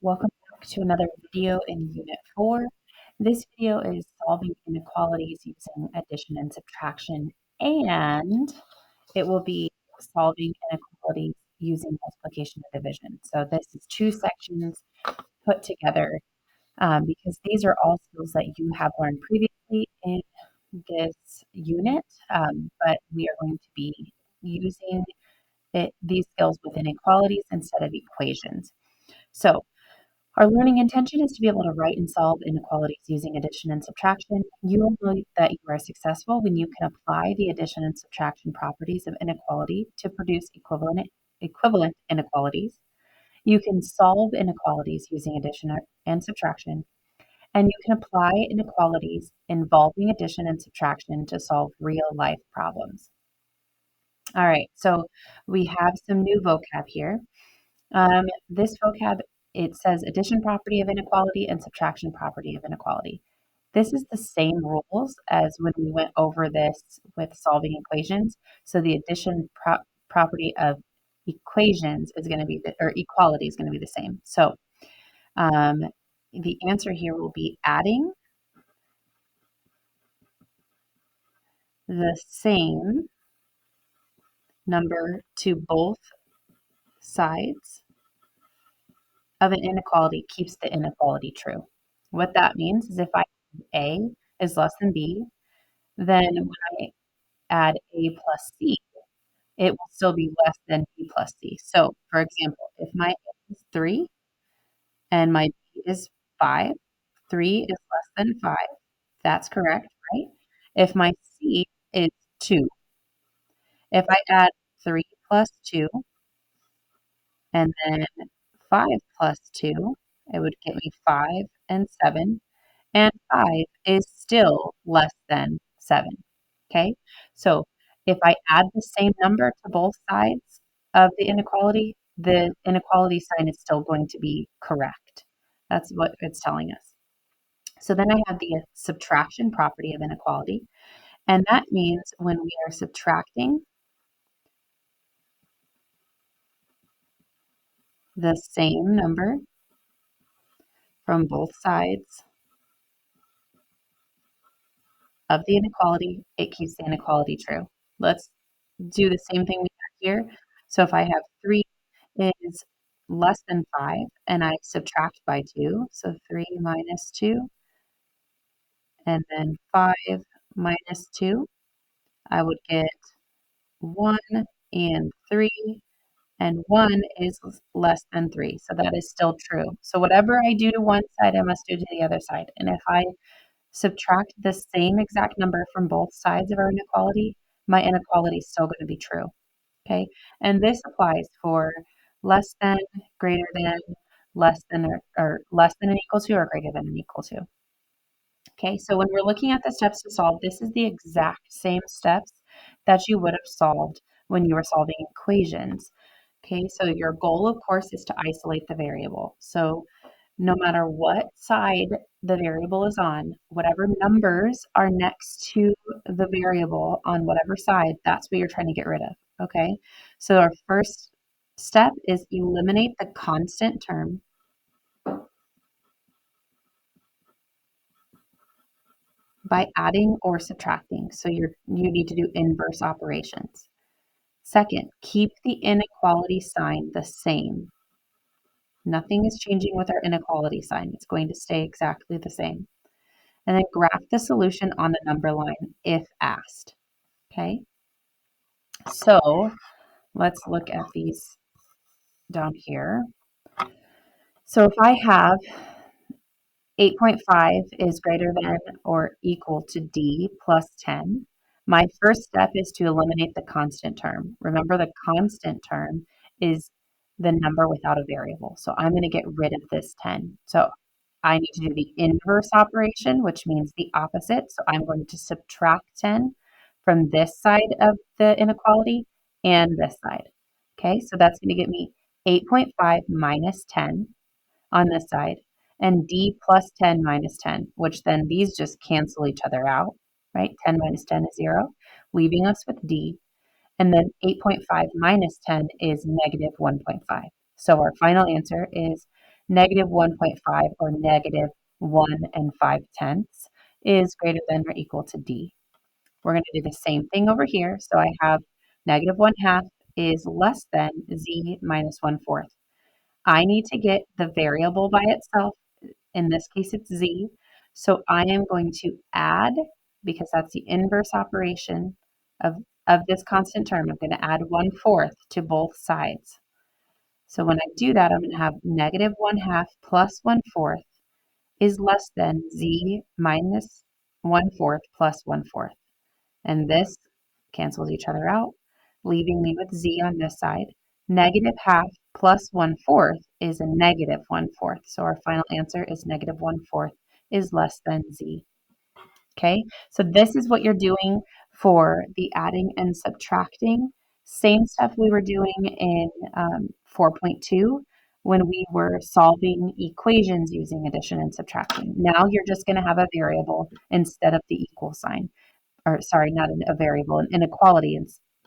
Welcome back to another video in Unit 4. This video is solving inequalities using addition and subtraction, and it will be solving inequalities using multiplication and division. So this is two sections put together because these are all skills that you have learned previously in this unit, but we are going to be using these skills with inequalities instead of equations. So our learning intention is to be able to write and solve inequalities using addition and subtraction. You will know that you are successful when you can apply the addition and subtraction properties of inequality to produce equivalent inequalities. You can solve inequalities using addition and subtraction, and you can apply inequalities involving addition and subtraction to solve real life problems. All right, so we have some new vocab here. This vocab, it says addition property of inequality and subtraction property of inequality. This is the same rules as when we went over this with solving equations. So the addition property of equations is going to be, or equality is going to be the same. So um, the answer here will be adding the same number to both sides of an inequality keeps the inequality true. What that means is if I A is less than B, then when I add A plus C, it will still be less than B plus C. So, for example, if my A is 3 and my B is 5, 3 is less than 5. That's correct, right? If my C is 2, if I add 3 plus 2 and then 5 plus 2, it would get me 5 and 7. And 5 is still less than 7. Okay, so if I add the same number to both sides of the inequality sign is still going to be correct. That's what it's telling us. So then I have the subtraction property of inequality, and that means when we are subtracting the same number from both sides of the inequality, it keeps the inequality true. Let's do the same thing we have here. So if I have 3 is less than 5 and I subtract by 2, so 3 minus 2, and then 5 minus 2, I would get 1 and 3, and 1 is less than 3, so that is still true. So whatever I do to one side, I must do to the other side. And if I subtract the same exact number from both sides of our inequality, my inequality is still going to be true. Okay, and this applies for less than, greater than, less than, or less than and equal to, or greater than and equal to. Okay, so when we're looking at the steps to solve, this is the exact same steps that you would have solved when you were solving equations. Okay, so your goal, of course, is to isolate the variable. So no matter what side the variable is on, whatever numbers are next to the variable on whatever side, that's what you're trying to get rid of. Okay, so our first step is eliminate the constant term by adding or subtracting. So you need to do inverse operations. Second, keep the inequality sign the same. Nothing is changing with our inequality sign. It's going to stay exactly the same. And then graph the solution on the number line if asked. Okay, so let's look at these down here. So if I have 8.5 is greater than or equal to D plus 10, my first step is to eliminate the constant term. Remember, the constant term is the number without a variable. So I'm going to get rid of this 10. So I need to do the inverse operation, which means the opposite. So I'm going to subtract 10 from this side of the inequality and this side. Okay, so that's going to get me 8.5 minus 10 on this side, and D plus 10 minus 10, which then these just cancel each other out, right? 10 minus 10 is 0, leaving us with D. And then 8.5 minus 10 is negative 1.5. So our final answer is negative 1.5 or negative 1 and 5/10 is greater than or equal to D. We're going to do the same thing over here. So I have negative 1/2 is less than Z minus 1/4. I need to get the variable by itself. In this case, it's Z. So I am going to add, because that's the inverse operation of this constant term, I'm going to add 1/4 to both sides. So when I do that, I'm going to have negative 1/2 plus 1/4 is less than Z minus 1/4 plus 1/4. And this cancels each other out, leaving me with Z on this side. Negative 1/2 plus 1/4 is a negative 1/4. So our final answer is negative 1/4 is less than Z. Okay, so this is what you're doing for the adding and subtracting. Same stuff we were doing in 4.2 when we were solving equations using addition and subtraction. Now you're just going to have a variable instead of the equal sign. Or sorry, not a variable, an inequality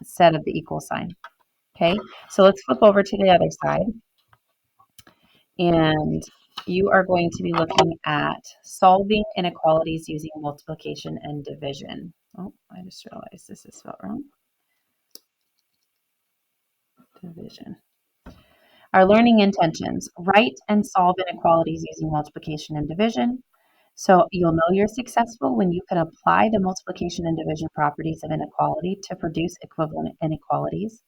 instead of the equal sign. Okay, so let's flip over to the other side. And you are going to be looking at solving inequalities using multiplication and division. Oh, I just realized this is spelled wrong. Division. Our learning intentions: write and solve inequalities using multiplication and division. So you'll know you're successful when you can apply the multiplication and division properties of inequality to produce equivalent inequalities.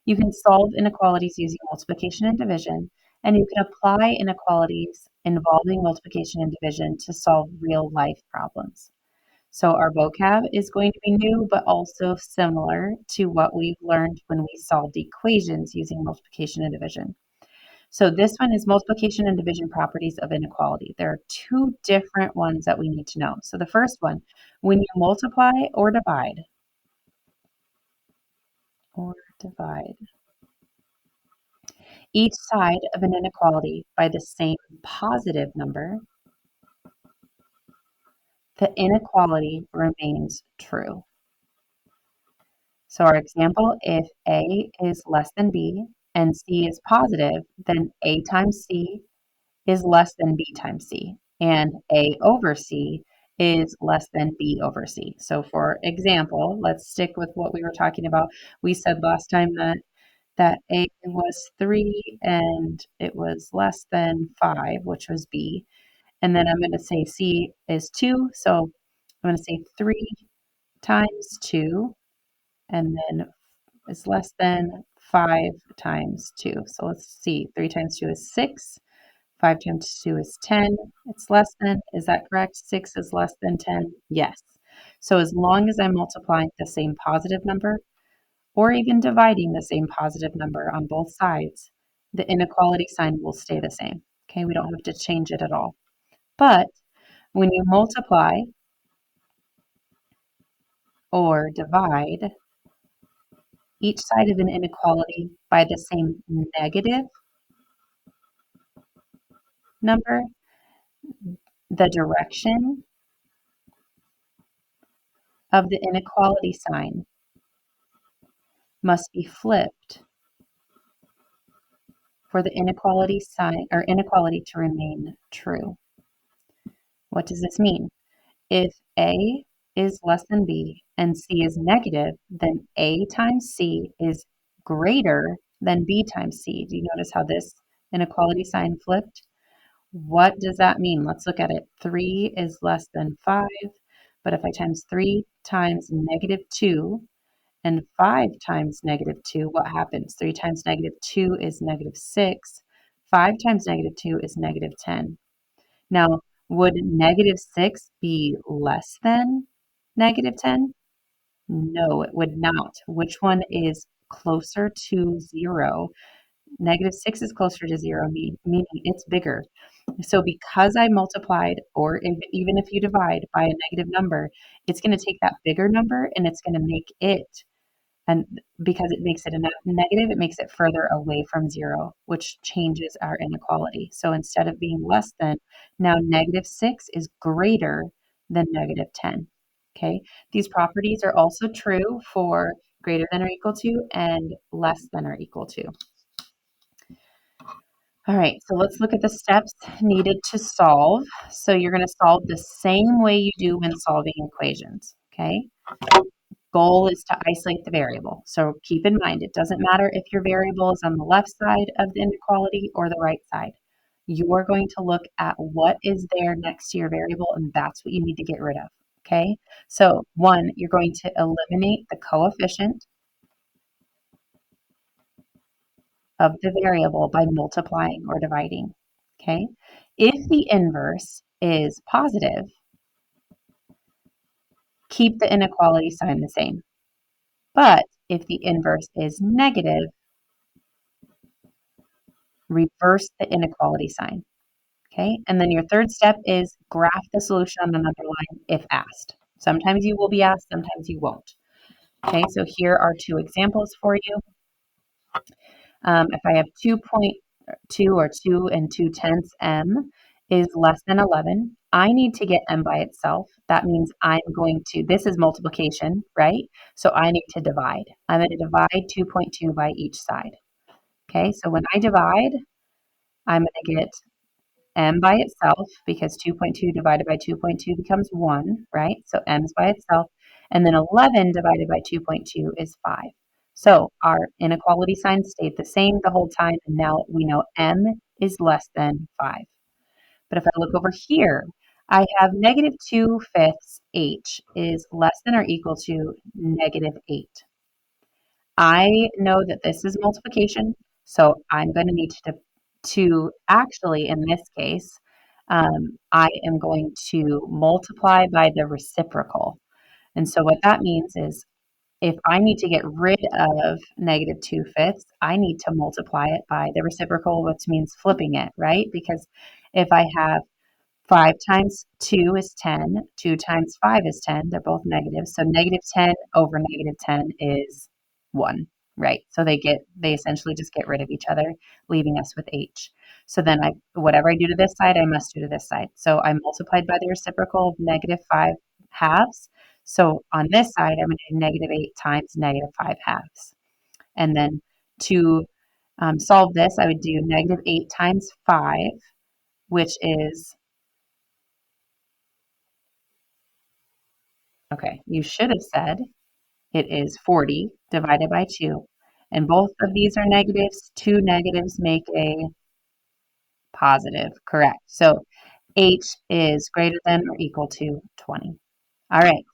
You can solve inequalities using multiplication and division, and you can apply inequalities involving multiplication and division to solve real life problems. So our vocab is going to be new, but also similar to what we've learned when we solved equations using multiplication and division. So this one is multiplication and division properties of inequality. There are two different ones that we need to know. So the first one, when you multiply or divide, each side of an inequality by the same positive number, the inequality remains true. So our example, if A is less than B and C is positive, then A times C is less than B times C, and A over C is less than B over C. So for example, let's stick with what we were talking about. We said last time that A was 3 and it was less than 5, which was B. And then I'm going to say C is 2. So I'm going to say 3 times 2, and then it's less than 5 times 2. So let's see. 3 times 2 is 6. 5 times 2 is 10. It's less than. Is that correct? 6 is less than 10? Yes. So as long as I'm multiplying the same positive number, or even dividing the same positive number on both sides, the inequality sign will stay the same. Okay, we don't have to change it at all. But when you multiply or divide each side of an inequality by the same negative number, the direction of the inequality sign must be flipped for the inequality sign or inequality to remain true. What does this mean? If A is less than B and C is negative, then A times C is greater than B times C. Do you notice how this inequality sign flipped? What does that mean? Let's look at it. 3 is less than 5, but if I times 3 times negative 2 and 5 times negative 2, what happens? 3 times negative 2 is negative 6. 5 times negative 2 is negative 10. Now, would negative 6 be less than negative 10? No, it would not. Which one is closer to 0? Negative 6 is closer to 0, meaning it's bigger. So because I multiplied, or even if you divide by a negative number, it's going to take that bigger number and it's going to make it, and because it makes it a negative, it makes it further away from 0, which changes our inequality. So instead of being less than, now negative 6 is greater than negative 10. Okay, these properties are also true for greater than or equal to and less than or equal to. All right, so let's look at the steps needed to solve. So you're going to solve the same way you do when solving equations, okay? Goal is to isolate the variable. So keep in mind, it doesn't matter if your variable is on the left side of the inequality or the right side. You are going to look at what is there next to your variable, and that's what you need to get rid of, okay? So one, you're going to eliminate the coefficient of the variable by multiplying or dividing, okay? If the inverse is positive, keep the inequality sign the same. But if the inverse is negative, reverse the inequality sign, okay? And then your third step is graph the solution on another line if asked. Sometimes you will be asked, sometimes you won't. Okay, so here are two examples for you. If I have 2.2 or 2 and 2/10 m is less than 11, I need to get m by itself. That means I'm going to, this is multiplication, right? So I need to divide. I'm going to divide 2.2 by each side. Okay, so when I divide, I'm going to get m by itself because 2.2 divided by 2.2 becomes 1, right? So m's by itself. And then 11 divided by 2.2 is 5. So our inequality sign stayed the same the whole time, and now we know m is less than 5. But if I look over here, I have negative 2/5 h is less than or equal to negative 8. I know that this is multiplication, so I'm going to need to actually, in this case, I am going to multiply by the reciprocal. And so what that means is if I need to get rid of negative 2/5, I need to multiply it by the reciprocal, which means flipping it, right? Because if I have 5 times 2 is 10, 2 times 5 is 10, they're both negative. So negative 10 over negative 10 is 1, right? So they essentially just get rid of each other, leaving us with h. So then whatever I do to this side, I must do to this side. So I multiplied by the reciprocal of negative 5 halves. So on this side, I'm going to do negative 8 times negative 5 halves. And then to solve this, I would do negative 8 times 5, which is, okay, you should have said it is 40 divided by 2. And both of these are negatives. Two negatives make a positive, correct. So h is greater than or equal to 20. All right,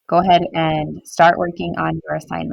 go ahead and start working on your assignment.